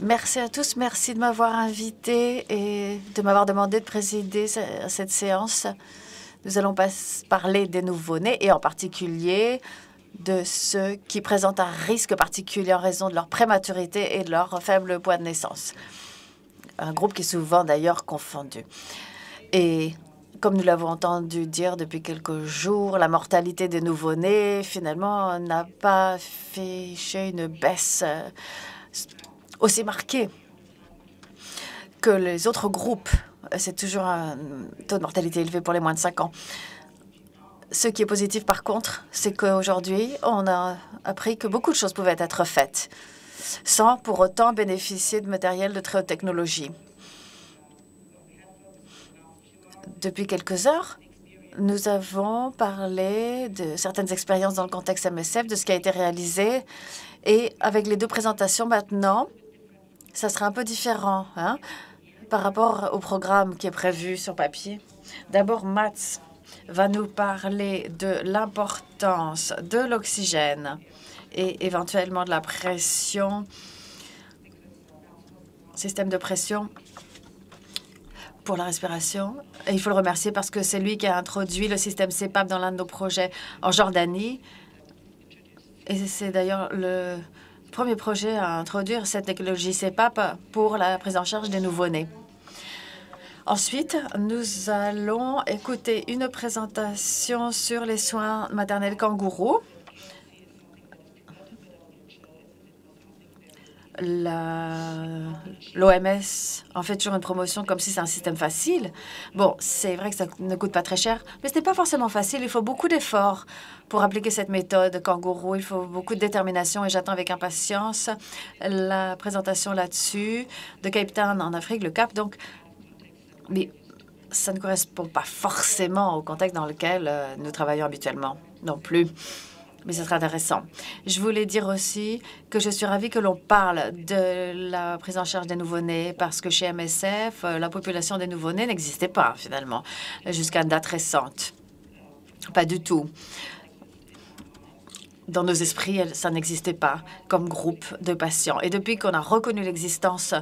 Merci à tous. Merci de m'avoir invité et de m'avoir demandé de présider cette séance. Nous allons parler des nouveau-nés et en particulier de ceux qui présentent un risque particulier en raison de leur prématurité et de leur faible poids de naissance. Un groupe qui est souvent d'ailleurs confondu. Et comme nous l'avons entendu dire depuis quelques jours, la mortalité des nouveau-nés, finalement, n'a pas affiché une baisse aussi marquée que les autres groupes. C'est toujours un taux de mortalité élevé pour les moins de 5 ans. Ce qui est positif, par contre, c'est qu'aujourd'hui, on a appris que beaucoup de choses pouvaient être faites sans pour autant bénéficier de matériel de très haute technologie. Depuis quelques heures, nous avons parlé de certaines expériences dans le contexte MSF, de ce qui a été réalisé. Et avec les deux présentations maintenant, ça sera un peu différent par rapport au programme qui est prévu sur papier. D'abord, Mats va nous parler de l'importance de l'oxygène et éventuellement de la pression, système de pression pour la respiration. Et il faut le remercier parce que c'est lui qui a introduit le système CPAP dans l'un de nos projets en Jordanie. Et c'est d'ailleurs le premier projet à introduire cette technologie CPAP pour la prise en charge des nouveau-nés. Ensuite, nous allons écouter une présentation sur les soins maternels kangourous. L'OMS en fait toujours une promotion comme si c'est un système facile. Bon, c'est vrai que ça ne coûte pas très cher, mais ce n'est pas forcément facile. Il faut beaucoup d'efforts pour appliquer cette méthode kangourou. Il faut beaucoup de détermination et j'attends avec impatience la présentation là-dessus de Cape Town en Afrique, le Cap. Donc, mais ça ne correspond pas forcément au contexte dans lequel nous travaillons habituellement non plus. Mais ce sera intéressant. Je voulais dire aussi que je suis ravie que l'on parle de la prise en charge des nouveau-nés parce que chez MSF, la population des nouveau-nés n'existait pas finalement jusqu'à une date récente. Pas du tout. Dans nos esprits, ça n'existait pas comme groupe de patients. Et depuis qu'on a reconnu l'existence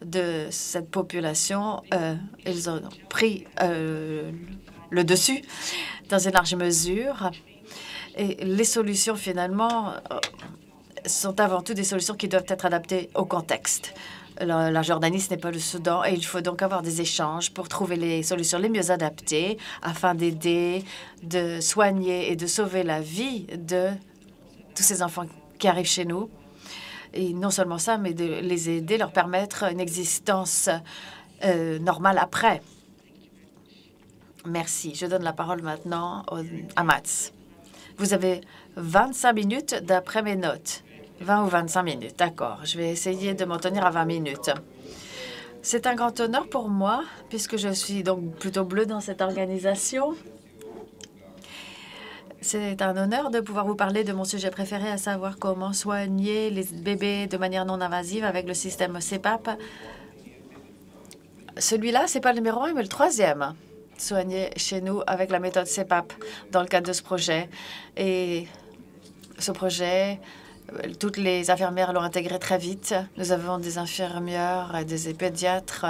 de cette population, ils ont pris le dessus dans une large mesure. Et les solutions, finalement, sont avant tout des solutions qui doivent être adaptées au contexte. La Jordanie, ce n'est pas le Soudan, et il faut donc avoir des échanges pour trouver les solutions les mieux adaptées afin d'aider, de soigner et de sauver la vie de tous ces enfants qui arrivent chez nous. Et non seulement ça, mais de les aider, leur permettre une existence normale après. Merci. Je donne la parole maintenant à Mats. Vous avez 25 minutes d'après mes notes. 20 ou 25 minutes, d'accord. Je vais essayer de m'en tenir à 20 minutes. C'est un grand honneur pour moi, puisque je suis donc plutôt bleue dans cette organisation. C'est un honneur de pouvoir vous parler de mon sujet préféré, à savoir comment soigner les bébés de manière non invasive avec le système CPAP. Celui-là, c'est pas le numéro 1, mais le troisième. Soigner chez nous avec la méthode CPAP dans le cadre de ce projet. Et ce projet, toutes les infirmières l'ont intégré très vite. Nous avons des infirmières et des pédiatres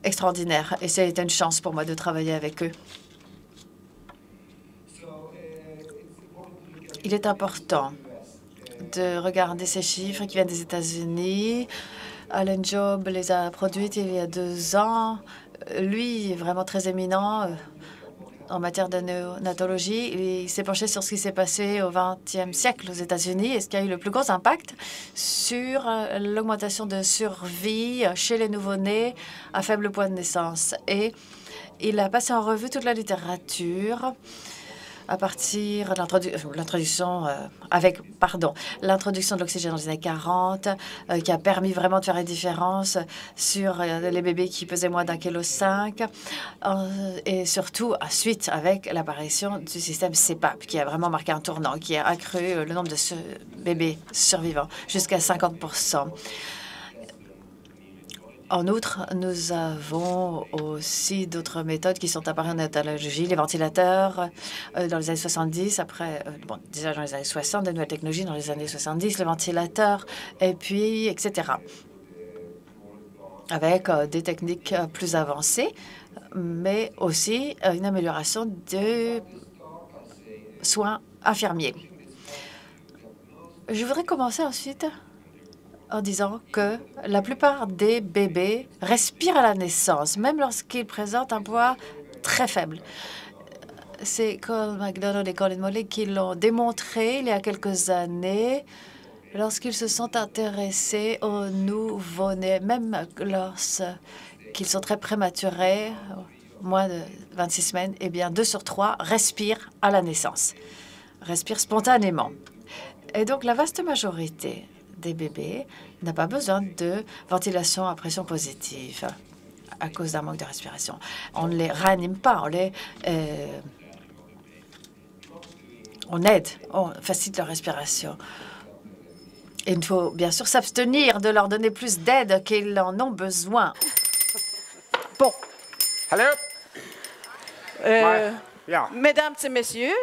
extraordinaires. Et c'est une chance pour moi de travailler avec eux. Il est important de regarder ces chiffres qui viennent des États-Unis. Alan Job les a produites il y a 2 ans. Lui est vraiment très éminent en matière de néonatologie. Il s'est penché sur ce qui s'est passé au XXe siècle aux États-Unis et ce qui a eu le plus gros impact sur l'augmentation de survie chez les nouveau-nés à faible poids de naissance. Et il a passé en revue toute la littérature à partir de l'introduction de l'oxygène dans les années 40, qui a permis vraiment de faire une différence sur les bébés qui pesaient moins d'1,5 kg, et surtout ensuite avec l'apparition du système CPAP, qui a vraiment marqué un tournant, qui a accru le nombre de bébés survivants jusqu'à 50%. En outre, nous avons aussi d'autres méthodes qui sont apparues en otalologie, les ventilateurs dans les années 70, après, bon, déjà dans les années 60, de nouvelles technologies dans les années 70, les ventilateurs, et puis, etc. Avec des techniques plus avancées, mais aussi une amélioration des soins infirmiers. Je voudrais commencer ensuite en disant que la plupart des bébés respirent à la naissance, même lorsqu'ils présentent un poids très faible. C'est Cole McDonald et Colin Molly qui l'ont démontré il y a quelques années lorsqu'ils se sont intéressés aux nouveau-nés, même lorsqu'ils sont très prématurés, moins de 26 semaines, eh bien 2 sur 3 respirent à la naissance, respirent spontanément. Et donc la vaste majorité des bébés n'a pas besoin de ventilation à pression positive à cause d'un manque de respiration. On ne les réanime pas, on aide, on facilite leur respiration. Et il faut bien sûr s'abstenir de leur donner plus d'aide qu'ils en ont besoin. Bon. Hello? Ja. Mesdames et messieurs,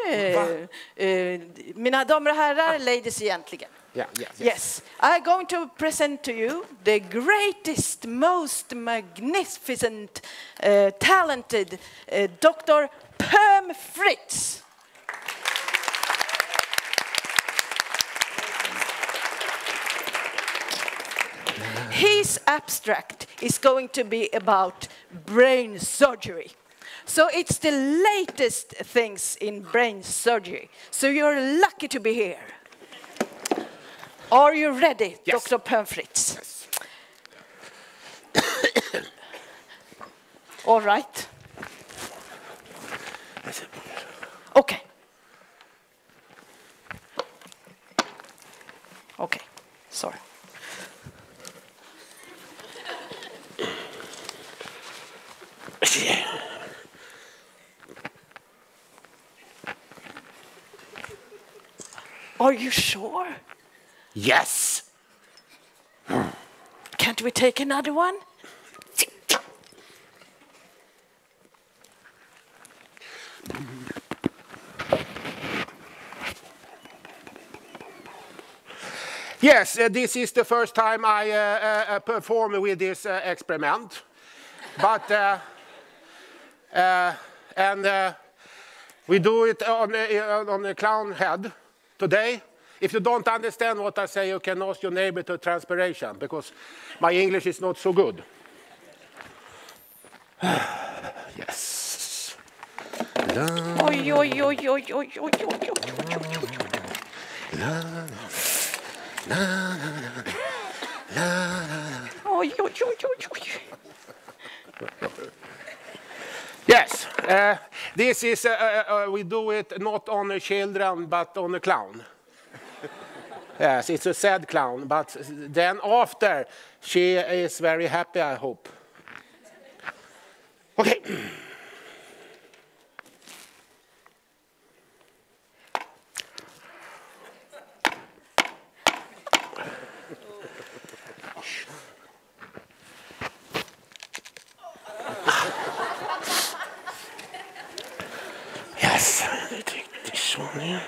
mina damer och herrar, ladies egentligen. Yeah. Yes, I'm going to present to you the greatest, most magnificent, talented Dr. Perm Fritz. His abstract is going to be about brain surgery. So it's the latest things in brain surgery. So you're lucky to be here. Are you ready, Yes. Dr. Perm Fritz? Yes. All right. Okay. Okay, sorry. Are you sure? Yes. Can't we take another one? Yes, this is the first time I perform with this experiment. But, we do it on a clown head today. If you don't understand what I say, you can ask your neighbor to transpiration, because my English is not so good. Yes. Oj, oj, oj, oj, oj, oj, oj, oj, oj, oj, oj, oj. Yes, this is, we do it not on the children, but on the clown. Yes, it's a sad clown, but then after, she is very happy, I hope. Okay. Yes, I take this one here.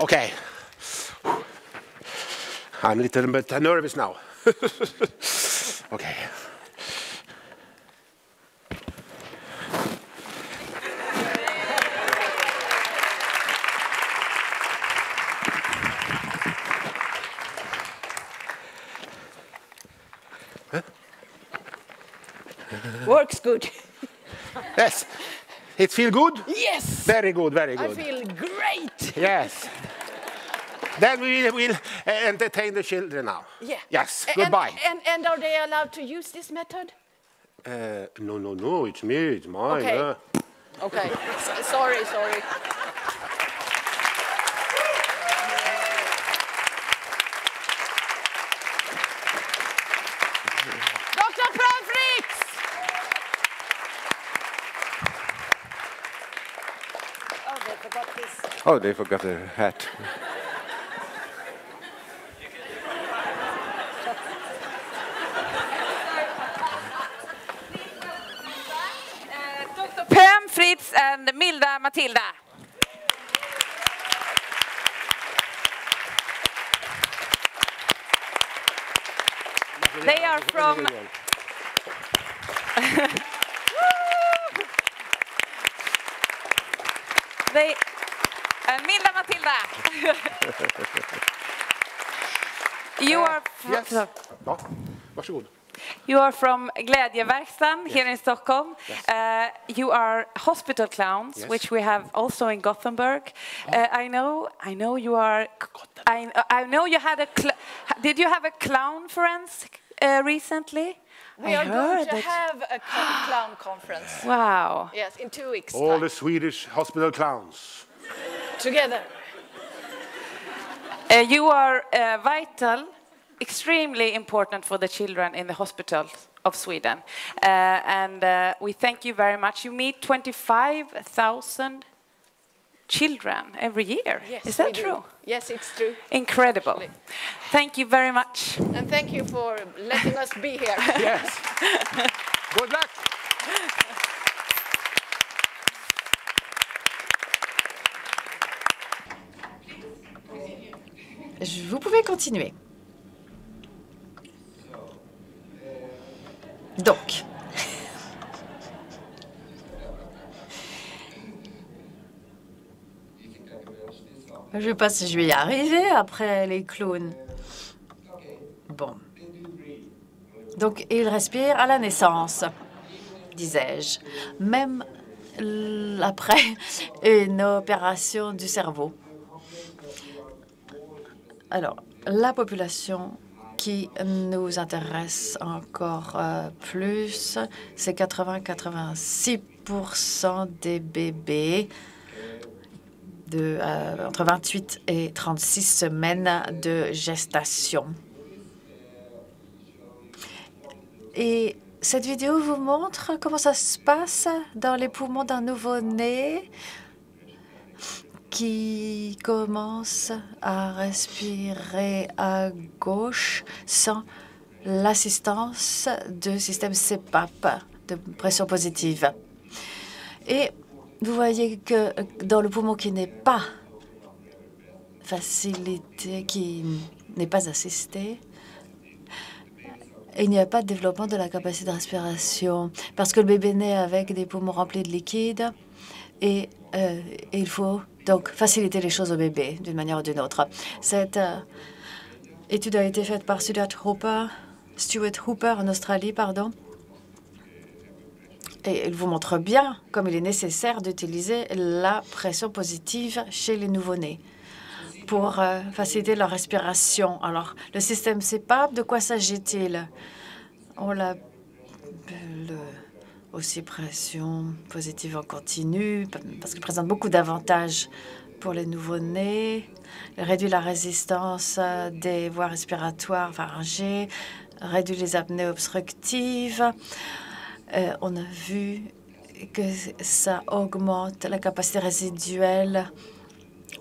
Okay. I'm a little bit nervous now. Okay. Works good. Yes. It feels good? Yes. Very good, very I good. feel great. Yes. Then we will entertain the children now. Yeah. Yes, goodbye. And are they allowed to use this method? No, it's me, it's mine. Okay. Okay. Sorry. Dr. Pram-Fritz! Oh, they forgot this. Oh, they forgot their hat. Dr. Pram-Fritz and Milda Matilda. They are from Milda Matilda. You are Yes. Ja, varsågod. You are from Glädjeverkstan here in Stockholm. You are hospital clowns, Yes. which we have also in Gothenburg. I know you are. I know you had a. Did you have a clown friends recently? We are going to have a clown conference. Wow. Yes, in 2 weeks' All time. the Swedish hospital clowns. Together. You are vital, extremely important for the children in the hospitals of Sweden. And we thank you very much. You meet 25,000 children every year. Yes, Is that we do. true? Yes, it's true. Incredible. Actually. Thank you very much. And thank you for letting us be here. Yes. Good luck. Vous pouvez continuer. Donc, je ne sais pas si je vais y arriver après les clowns. Bon. Donc, il respire à la naissance, disais-je, même après une opération du cerveau. Alors, la population qui nous intéresse encore plus, c'est 80-86% des bébés entre 28 et 36 semaines de gestation. Et cette vidéo vous montre comment ça se passe dans les poumons d'un nouveau-né qui commence à respirer à gauche sans l'assistance du système CPAP de pression positive. Et vous voyez que dans le poumon qui n'est pas facilité, qui n'est pas assisté, il n'y a pas de développement de la capacité de respiration parce que le bébé naît avec des poumons remplis de liquide et il faut donc faciliter les choses au bébé d'une manière ou d'une autre. Cette étude a été faite par Stuart Hooper en Australie, pardon. Et il vous montre bien comme il est nécessaire d'utiliser la pression positive chez les nouveau-nés pour faciliter leur respiration. Alors, le système CPAP, de quoi s'agit-il? On l'appelle aussi pression positive en continu parce qu'il présente beaucoup d'avantages pour les nouveau-nés. Il réduit la résistance des voies respiratoires pharyngées, réduit les apnées obstructives. On a vu que ça augmente la capacité résiduelle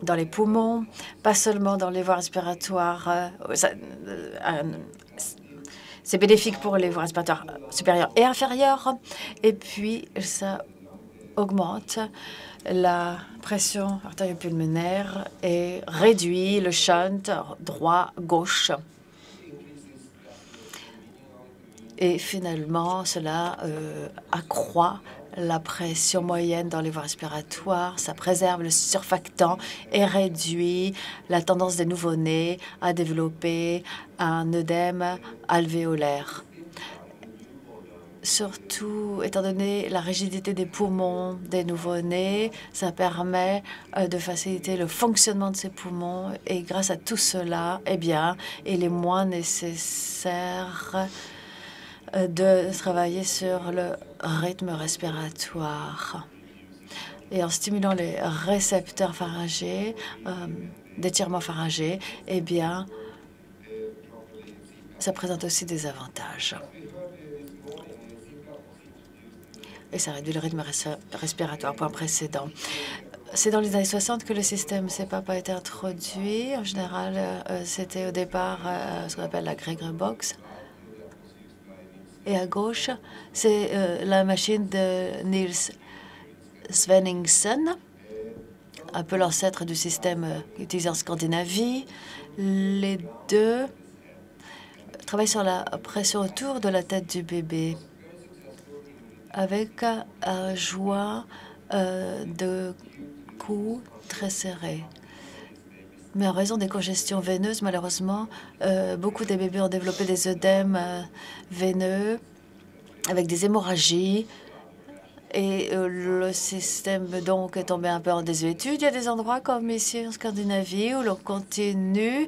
dans les poumons, pas seulement dans les voies respiratoires. C'est bénéfique pour les voies respiratoires supérieures et inférieures. Et puis, ça augmente la pression artério-pulmonaire et réduit le shunt droit-gauche. Et finalement, cela accroît la pression moyenne dans les voies respiratoires, ça préserve le surfactant et réduit la tendance des nouveau-nés à développer un œdème alvéolaire. surtout étant donné la rigidité des poumons des nouveau-nés. Ça permet de faciliter le fonctionnement de ces poumons et grâce à tout cela, eh bien, il est moins nécessaire de travailler sur le rythme respiratoire. Et en stimulant les récepteurs pharyngés, d'étirement pharyngé, eh bien, ça présente aussi des avantages. Et ça réduit le rythme respiratoire. Point précédent. C'est dans les années 60 que le système CPAP a été introduit. En général, c'était au départ ce qu'on appelle la Gregor Box. Et à gauche, c'est la machine de Niels Svenningsen, un peu l'ancêtre du système utilisé en Scandinavie. Les deux travaillent sur la pression autour de la tête du bébé avec un joint de cou très serré. Mais en raison des congestions veineuses, malheureusement, beaucoup des bébés ont développé des œdèmes veineux avec des hémorragies. Et le système, donc, est tombé un peu en désuétude. Il y a des endroits comme ici en Scandinavie où l'on continue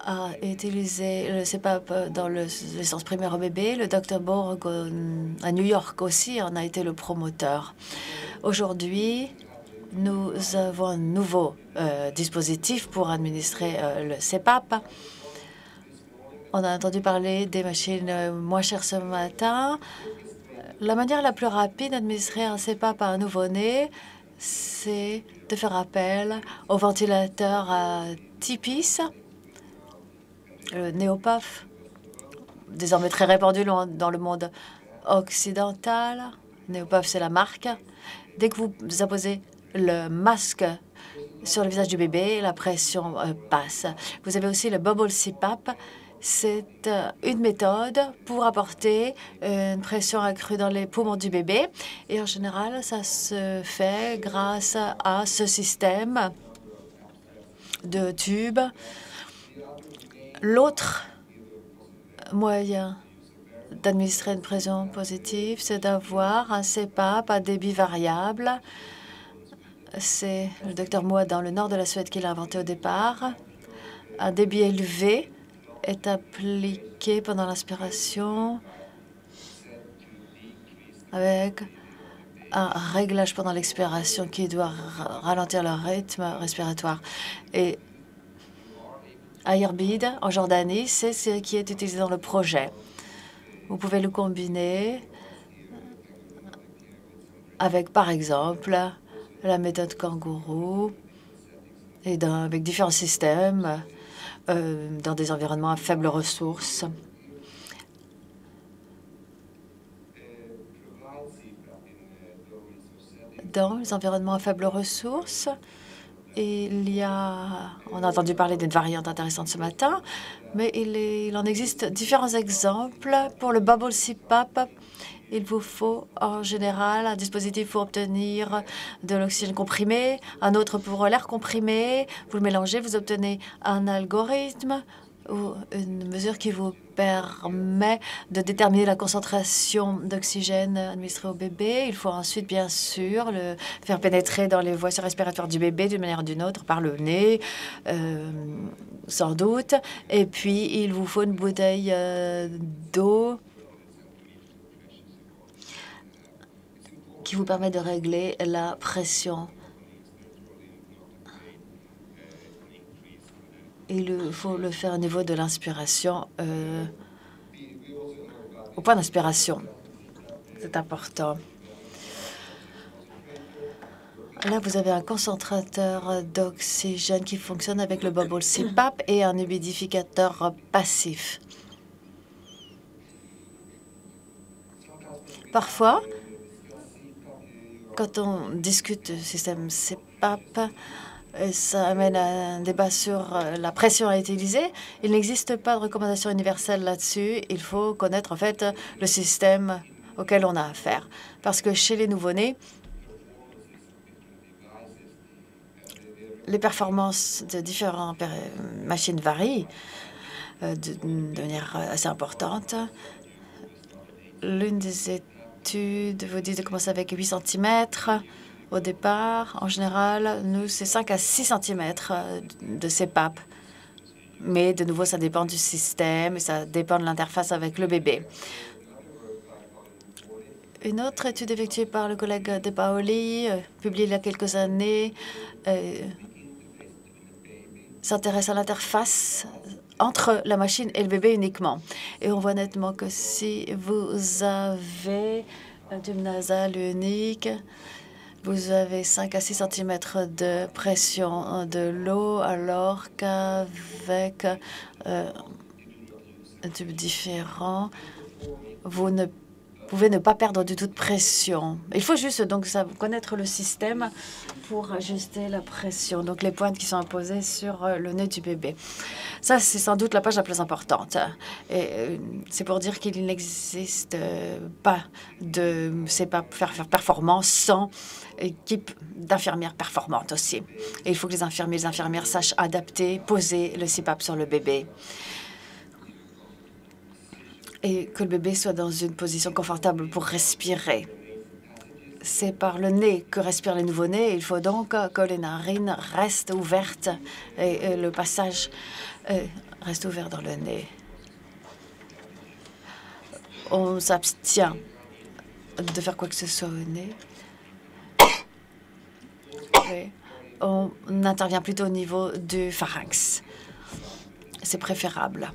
à utiliser le CPAP dans l'essence primaire au bébé. Le Dr Borg à New York aussi en a été le promoteur. Aujourd'hui, nous avons un nouveau dispositif pour administrer le CPAP. On a entendu parler des machines moins chères ce matin. La manière la plus rapide d'administrer un CPAP à un nouveau-né, c'est de faire appel au ventilateur à TIPIS, le Neopaf, désormais très répandu dans le monde occidental. Neopaf, c'est la marque. Dès que vous apposez le masque sur le visage du bébé, la pression passe. Vous avez aussi le Bubble CPAP. C'est une méthode pour apporter une pression accrue dans les poumons du bébé. Et en général, ça se fait grâce à ce système de tube. L'autre moyen d'administrer une pression positive, c'est d'avoir un CPAP à débit variable. C'est le docteur Moa dans le nord de la Suède qui l'a inventé au départ. Un débit élevé est appliqué pendant l'inspiration avec un réglage pendant l'expiration qui doit ralentir le rythme respiratoire. Et à Irbid, en Jordanie, c'est ce qui est utilisé dans le projet. Vous pouvez le combiner avec, par exemple, la méthode kangourou et avec différents systèmes dans des environnements à faibles ressources. Dans les environnements à faibles ressources, on a entendu parler d'une variante intéressante ce matin, mais il en existe différents exemples. Pour le Bubble CPAP, il vous faut en général un dispositif pour obtenir de l'oxygène comprimé, un autre pour l'air comprimé. Vous le mélangez, vous obtenez un algorithme ou une mesure qui vous permet de déterminer la concentration d'oxygène administrée au bébé. Il faut ensuite, bien sûr, le faire pénétrer dans les voies respiratoires du bébé d'une manière ou d'une autre, par le nez, sans doute. Et puis, il vous faut une bouteille d'eau qui vous permet de régler la pression. Il faut le faire au niveau de l'inspiration, au point d'inspiration. C'est important. Là, vous avez un concentrateur d'oxygène qui fonctionne avec le Bubble CPAP et un humidificateur passif. Parfois, quand on discute du système CPAP, ça amène à un débat sur la pression à utiliser. Il n'existe pas de recommandation universelle là-dessus. Il faut connaître en fait le système auquel on a affaire. Parce que chez les nouveau-nés, les performances de différentes machines varient de manière assez importante. L'une des études vous dit de commencer avec 8 cm au départ. En général, nous, c'est 5 à 6 cm de CPAP. Mais de nouveau, ça dépend du système et ça dépend de l'interface avec le bébé. Une autre étude effectuée par le collègue De Paoli, publiée il y a quelques années, s'intéresse à l'interface entre la machine et le bébé uniquement. Et on voit nettement que si vous avez un tube nasal unique, vous avez 5 à 6 cm de pression de l'eau, alors qu'avec un tube différent, vous ne pouvez ne pas perdre du tout de pression. Il faut juste donc connaître le système pour ajuster la pression. Donc les pointes qui sont imposées sur le nez du bébé. Ça, c'est sans doute la page la plus importante. Et c'est pour dire qu'il n'existe pas de CPAP performant sans équipe d'infirmières performantes aussi. Et il faut que les infirmiers et les infirmières sachent adapter, poser le CPAP sur le bébé. Et que le bébé soit dans une position confortable pour respirer. C'est par le nez que respirent les nouveau-nés. Il faut donc que les narines restent ouvertes et le passage reste ouvert dans le nez. On s'abstient de faire quoi que ce soit au nez. Et on intervient plutôt au niveau du pharynx. C'est préférable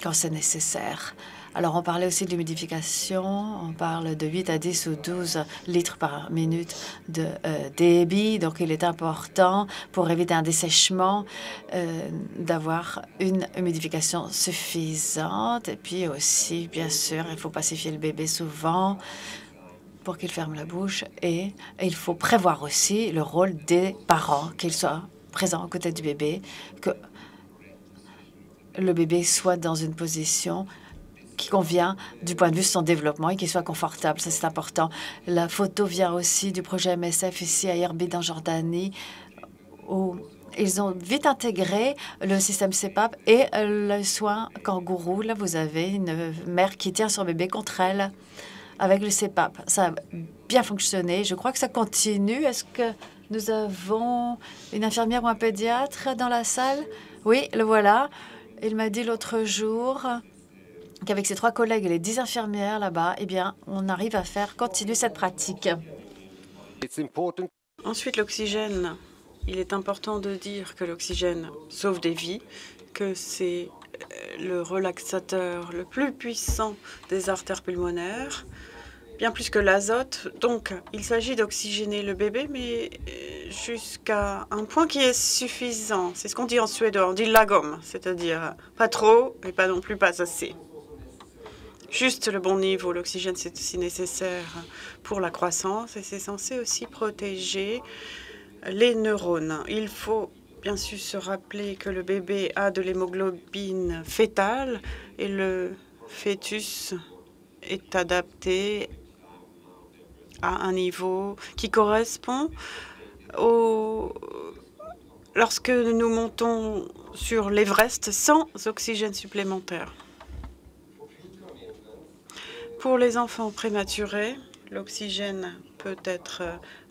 quand c'est nécessaire. Alors, on parlait aussi de l'humidification. On parle de 8 à 10 ou 12 litres par minute de débit. Donc, il est important, pour éviter un dessèchement, d'avoir une humidification suffisante. Et puis aussi, bien sûr, il faut pacifier le bébé souvent pour qu'il ferme la bouche. Et il faut prévoir aussi le rôle des parents, qu'ils soient présents à côté du bébé, que le bébé soit dans une position qui convient du point de vue de son développement et qu'il soit confortable. Ça, c'est important. La photo vient aussi du projet MSF ici à Erbil, en Jordanie, où ils ont vite intégré le système CPAP et le soin kangourou. Là, vous avez une mère qui tient son bébé contre elle avec le CPAP. Ça a bien fonctionné. Je crois que ça continue. Est-ce que nous avons une infirmière ou un pédiatre dans la salle? Oui, le voilà. Il m'a dit l'autre jour qu'avec ses 3 collègues et les 10 infirmières là-bas, eh bien, on arrive à faire continuer cette pratique. Ensuite, l'oxygène. Il est important de dire que l'oxygène sauve des vies, que c'est le relaxateur le plus puissant des artères pulmonaires, bien plus que l'azote. Donc, il s'agit d'oxygéner le bébé, mais jusqu'à un point qui est suffisant. C'est ce qu'on dit en suédois, on dit lagom, c'est-à-dire pas trop et pas non plus pas assez. Juste le bon niveau. L'oxygène, c'est aussi nécessaire pour la croissance et c'est censé aussi protéger les neurones. Il faut bien sûr se rappeler que le bébé a de l'hémoglobine fétale et le fœtus est adapté à un niveau qui correspond lorsque nous montons sur l'Everest sans oxygène supplémentaire. Pour les enfants prématurés, l'oxygène peut être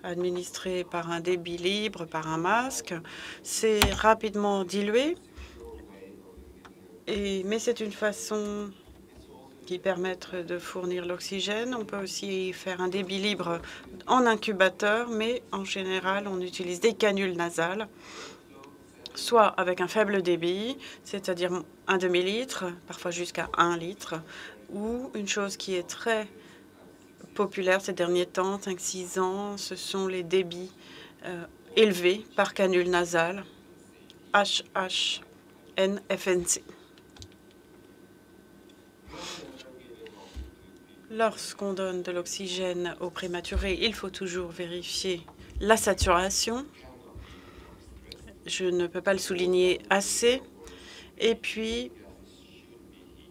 administré par un débit libre, par un masque. C'est rapidement dilué, mais c'est une façon qui permet de fournir l'oxygène. On peut aussi faire un débit libre en incubateur, mais en général, on utilise des canules nasales, soit avec un faible débit, c'est-à-dire un demi-litre, parfois jusqu'à 1 litre, ou une chose qui est très populaire ces derniers temps, 5-6 ans, ce sont les débits élevés par canule nasale, HHNFNC. Lorsqu'on donne de l'oxygène aux prématurés, il faut toujours vérifier la saturation. Je ne peux pas le souligner assez. Et puis,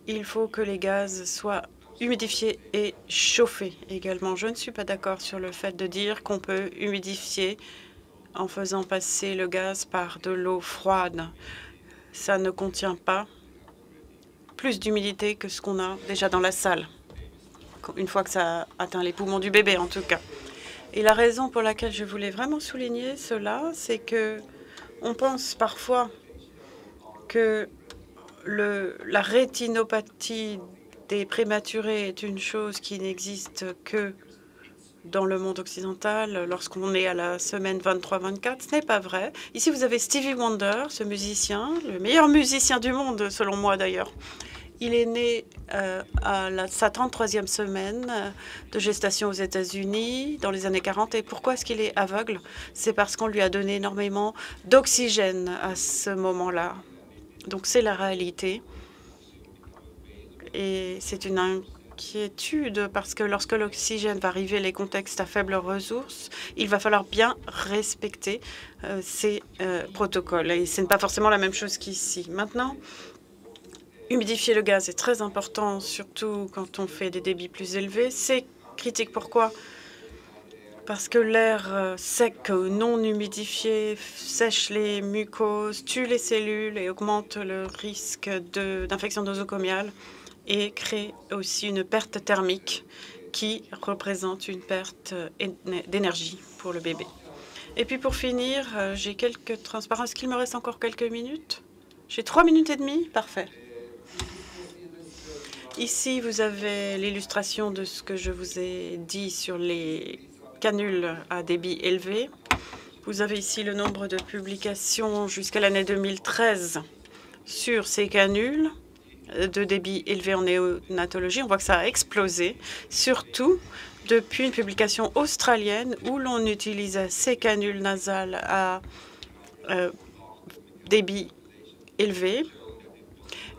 il faut que les gaz soient humidifiés et chauffés également. Je ne suis pas d'accord sur le fait de dire qu'on peut humidifier en faisant passer le gaz par de l'eau froide. Ça ne contient pas plus d'humidité que ce qu'on a déjà dans la salle. une fois que ça atteint les poumons du bébé en tout cas. Et la raison pour laquelle je voulais vraiment souligner cela, c'est que on pense parfois que la rétinopathie des prématurés est une chose qui n'existe que dans le monde occidental lorsqu'on est à la semaine 23-24. Ce n'est pas vrai. Ici, vous avez Stevie Wonder, ce musicien, le meilleur musicien du monde, selon moi d'ailleurs. Il est né à sa 33e semaine de gestation aux États-Unis dans les années 40. Et pourquoi est-ce qu'il est aveugle? C'est parce qu'on lui a donné énormément d'oxygène à ce moment-là. Donc c'est la réalité. Et c'est une inquiétude parce que lorsque l'oxygène va arriver les contextes à faible ressource, il va falloir bien respecter ces protocoles. Et ce n'est pas forcément la même chose qu'ici. Maintenant, humidifier le gaz est très important, surtout quand on fait des débits plus élevés. C'est critique. Pourquoi? Parce que l'air sec, non humidifié, sèche les mucoses, tue les cellules et augmente le risque d'infection nosocomiale et crée aussi une perte thermique qui représente une perte d'énergie pour le bébé. Et puis pour finir, j'ai quelques transparences. Est-ce qu'il me reste encore quelques minutes? J'ai 3 minutes et demie. Parfait. Ici, vous avez l'illustration de ce que je vous ai dit sur les canules à débit élevé. Vous avez ici le nombre de publications jusqu'à l'année 2013 sur ces canules de débit élevé en néonatologie. On voit que ça a explosé, surtout depuis une publication australienne où l'on utilisait ces canules nasales à débit élevé,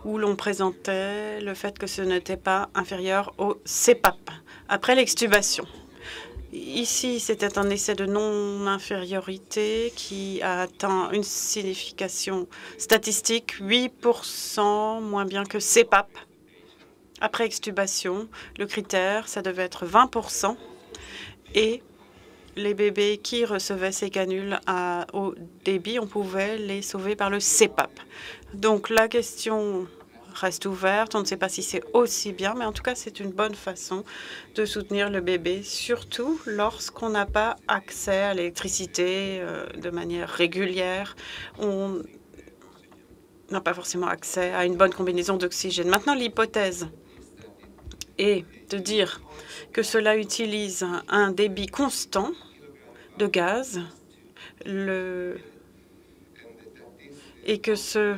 où l'on présentait le fait que ce n'était pas inférieur au CPAP après l'extubation. Ici, c'était un essai de non-infériorité qui a atteint une signification statistique 8% moins bien que CPAP. Après extubation, le critère, ça devait être 20%. Et les bébés qui recevaient ces canules à haut débit, on pouvait les sauver par le CPAP. Donc la question reste ouverte. On ne sait pas si c'est aussi bien, mais en tout cas, c'est une bonne façon de soutenir le bébé, surtout lorsqu'on n'a pas accès à l'électricité de manière régulière. On n'a pas forcément accès à une bonne combinaison d'oxygène. Maintenant, l'hypothèse est de dire que cela utilise un débit constant de gaz et que ce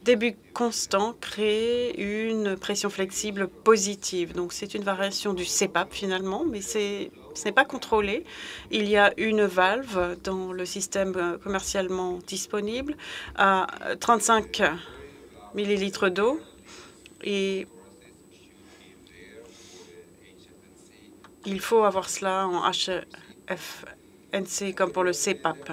débit constant crée une pression flexible positive. Donc, c'est une variation du CPAP finalement, mais ce n'est pas contrôlé. Il y a une valve dans le système commercialement disponible à 35 millilitres d'eau et il faut avoir cela en HFNC comme pour le CPAP.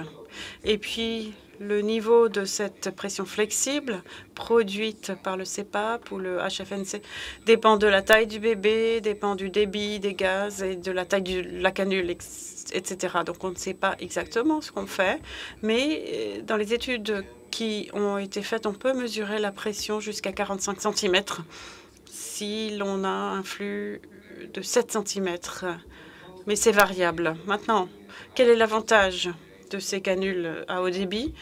Et puis, le niveau de cette pression flexible produite par le CPAP ou le HFNC dépend de la taille du bébé, dépend du débit des gaz et de la taille de la canule, etc. Donc, on ne sait pas exactement ce qu'on fait, mais dans les études qui ont été faites, on peut mesurer la pression jusqu'à 45 cm si l'on a un flux de 7 cm. Mais c'est variable. Maintenant, quel est l'avantage de ces canules à haut débit?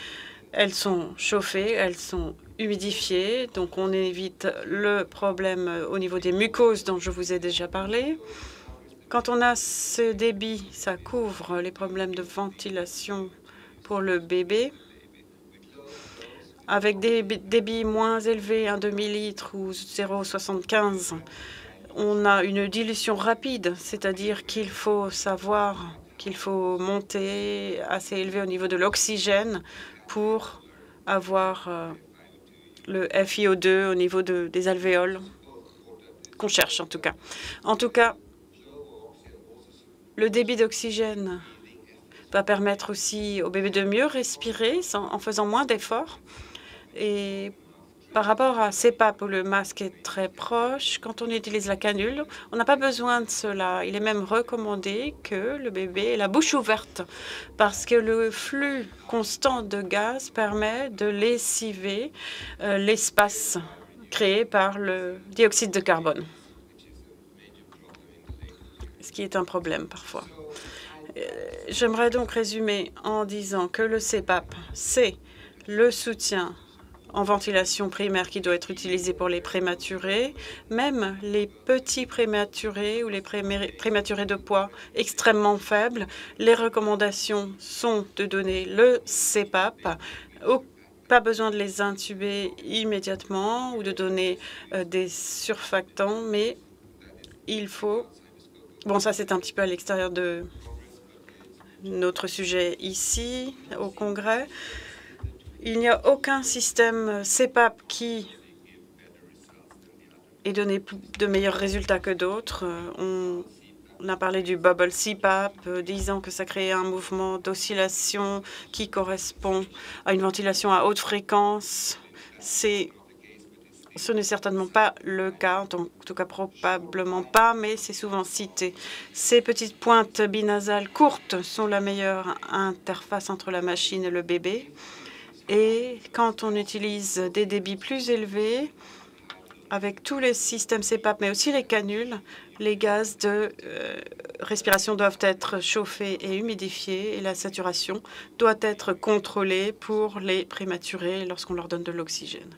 Elles sont chauffées, elles sont humidifiées, donc on évite le problème au niveau des mucoses dont je vous ai déjà parlé. Quand on a ce débit, ça couvre les problèmes de ventilation pour le bébé. Avec des débits moins élevés, 1 demi-litre ou 0,75, on a une dilution rapide, c'est-à-dire qu'il faut savoir qu'il faut monter assez élevé au niveau de l'oxygène pour avoir le FiO2 au niveau des alvéoles, qu'on cherche en tout cas. En tout cas, le débit d'oxygène va permettre aussi au bébé de mieux respirer en faisant moins d'efforts. Et par rapport à CPAP où le masque est très proche, quand on utilise la canule, on n'a pas besoin de cela. Il est même recommandé que le bébé ait la bouche ouverte parce que le flux constant de gaz permet de lessiver l'espace créé par le dioxyde de carbone. ce qui est un problème parfois. J'aimerais donc résumer en disant que le CPAP, c'est le soutien en ventilation primaire qui doit être utilisé pour les prématurés, même les petits prématurés ou les prématurés de poids extrêmement faibles. Les recommandations sont de donner le CPAP. Pas besoin de les intuber immédiatement ou de donner des surfactants, mais il faut... Bon, ça, c'est un petit peu à l'extérieur de notre sujet ici, au Congrès. Il n'y a aucun système CPAP qui ait donné de meilleurs résultats que d'autres. On a parlé du bubble CPAP, disant que ça créait un mouvement d'oscillation qui correspond à une ventilation à haute fréquence. Ce n'est certainement pas le cas, en tout cas probablement pas, mais c'est souvent cité. Ces petites pointes binasales courtes sont la meilleure interface entre la machine et le bébé. Et quand on utilise des débits plus élevés, avec tous les systèmes CPAP, mais aussi les canules, les gaz de respiration doivent être chauffés et humidifiés et la saturation doit être contrôlée pour les prématurés lorsqu'on leur donne de l'oxygène.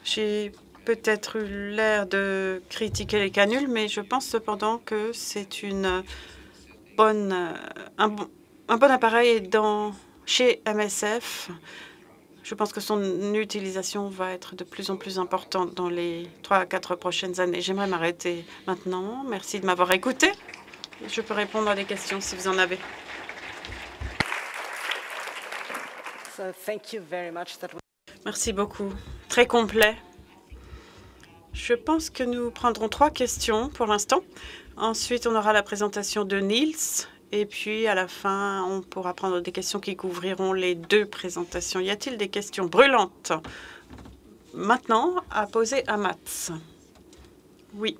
J'ai peut-être eu l'air de critiquer les canules, mais je pense cependant que c'est un bon appareil chez MSF. Je pense que son utilisation va être de plus en plus importante dans les 3 à 4 prochaines années. J'aimerais m'arrêter maintenant. Merci de m'avoir écouté. Je peux répondre à des questions si vous en avez. Merci beaucoup. Très complet. Je pense que nous prendrons 3 questions pour l'instant. Ensuite, on aura la présentation de Niels. Et puis, à la fin, on pourra prendre des questions qui couvriront les 2 présentations. Y a-t-il des questions brûlantes maintenant à poser à Mats? Oui.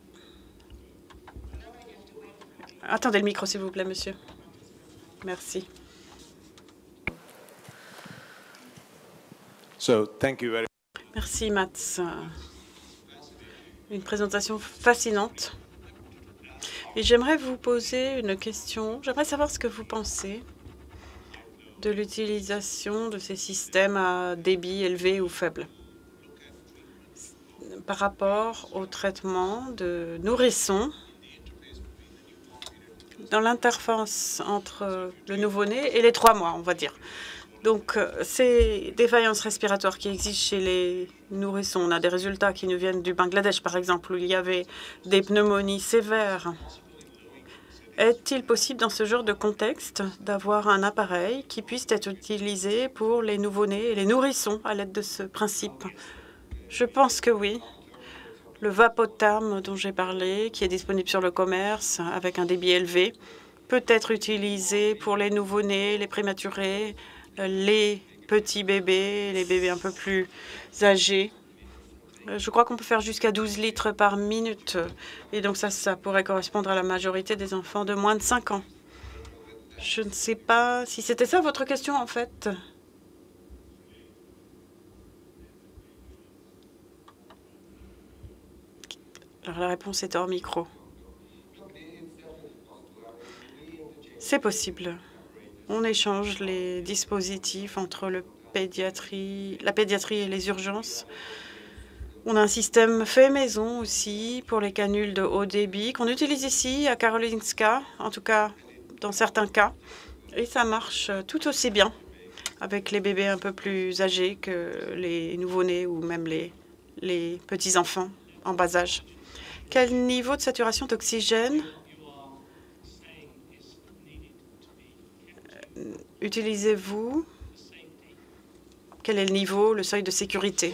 Attendez le micro, s'il vous plaît, monsieur. Merci. Merci, Mats. Une présentation fascinante. Et j'aimerais vous poser une question. J'aimerais savoir ce que vous pensez de l'utilisation de ces systèmes à débit élevé ou faible par rapport au traitement de nourrissons dans l'interface entre le nouveau-né et les 3 mois, on va dire. Donc, ces défaillances respiratoires qui existent chez les nourrissons, on a des résultats qui nous viennent du Bangladesh, par exemple, où il y avait des pneumonies sévères. Est-il possible, dans ce genre de contexte, d'avoir un appareil qui puisse être utilisé pour les nouveau-nés et les nourrissons à l'aide de ce principe? Je pense que oui. Le Vapotherm dont j'ai parlé, qui est disponible sur le commerce avec un débit élevé, peut être utilisé pour les nouveau-nés, les prématurés, les petits bébés, les bébés un peu plus âgés. Je crois qu'on peut faire jusqu'à 12 litres par minute. Et donc ça pourrait correspondre à la majorité des enfants de moins de 5 ans. Je ne sais pas si c'était ça votre question, en fait. Alors la réponse est hors micro. C'est possible. On échange les dispositifs entre la pédiatrie et les urgences. On a un système fait maison aussi pour les canules de haut débit qu'on utilise ici à Karolinska, en tout cas dans certains cas. Et ça marche tout aussi bien avec les bébés un peu plus âgés que les nouveau-nés ou même les petits-enfants en bas âge. Quel niveau de saturation d'oxygène utilisez-vous? Quel est le niveau, le seuil de sécurité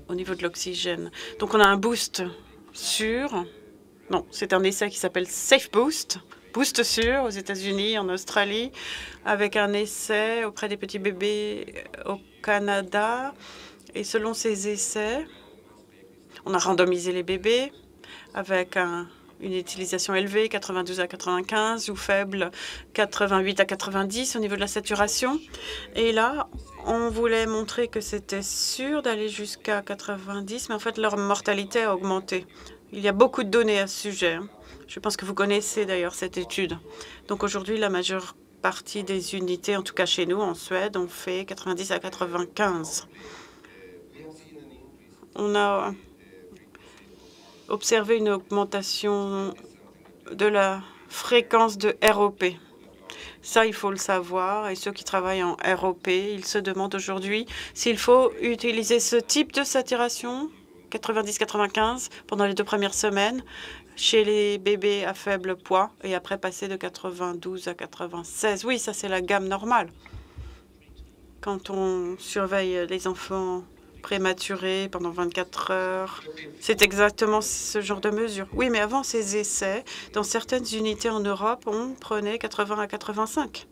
au niveau de l'oxygène? Donc, on a un boost sûr. Non, c'est un essai qui s'appelle Safe Boost. Boost sûr aux États-Unis, en Australie, avec un essai auprès des petits bébés au Canada. Et selon ces essais, on a randomisé les bébés avec une utilisation élevée, 92 à 95, ou faible, 88 à 90 au niveau de la saturation. Et là, on voulait montrer que c'était sûr d'aller jusqu'à 90, mais en fait, leur mortalité a augmenté. Il y a beaucoup de données à ce sujet. Je pense que vous connaissez d'ailleurs cette étude. Donc aujourd'hui, la majeure partie des unités, en tout cas chez nous en Suède, on fait 90 à 95. On a observé une augmentation de la fréquence de ROP. Ça, il faut le savoir. Et ceux qui travaillent en ROP, ils se demandent aujourd'hui s'il faut utiliser ce type de saturation, 90-95, pendant les 2 premières semaines, chez les bébés à faible poids, et après passer de 92 à 96. Oui, ça, c'est la gamme normale. Quand on surveille les enfants prématurés pendant 24 heures, c'est exactement ce genre de mesure. Oui, mais avant ces essais, dans certaines unités en Europe, on prenait 80 à 85.